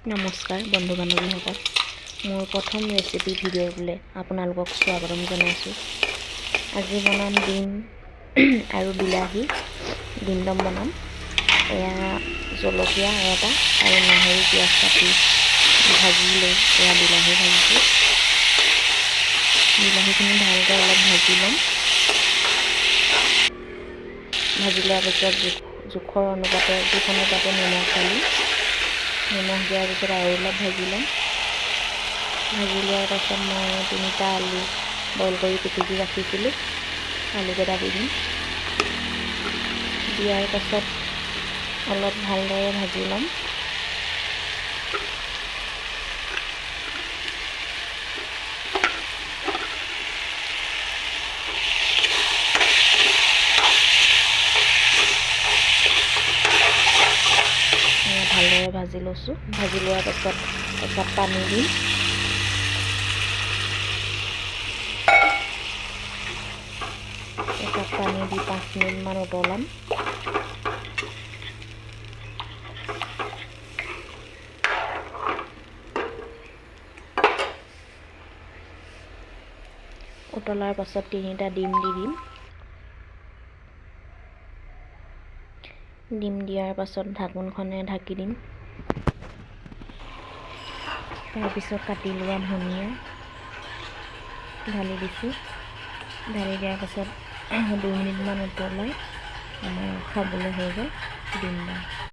নমস্কাৰ বন্ধু বান্ধৱীসকল, মোৰ প্ৰথম ৰেচিপি ভিডিঅ'লৈ আপোনালোকক স্বাগতম জনাইছোঁ। আজি বনাম ডিম আৰু বিলাহী। ডিম দম বনাম। এয়া জলকীয়া এটা আৰু নহৰু পিঁয়াজ কাটি ভাজি লৈ এয়া বিলাহী ভাজিছোঁ। বিলাহীখিনি ভালকৈ অলপ ভাজি ল'ম। ভাজি লোৱাৰ পিছত জোখৰ অনুপাতে নিমখ ঢালি নিমখ দিয়াৰ পিছত আৰু অলপ ভাজি ল'ম। ভাজি লোৱাৰ পাছত মই 3টা আলু বইল কৰি পিটিকি ৰাখিছিলোঁ, আলুকেইটা দি দিম। দিয়াৰ পাছত অলপ ভালদৰে ভাজি ল'ম। ভালদৰে ভাজি লৈছোঁ। ভাজি লোৱাৰ পাছত একাপ পানী দিম। একাপ পানী দি 5 মিনিটমান উতলাম। উতলাৰ পাছত 3টা ডিম দি দিম। ডিম দিয়াৰ পাছত ঢাকোনখনে ঢাকি দিম। তাৰপিছত কাটি লোৱা ধনিয়া ঢালি দিছোঁ। ঢালি দিয়াৰ পাছত 2 মিনিটমান উতলাই আমাৰ খাবলৈ হৈ গ'ল ডিম দম।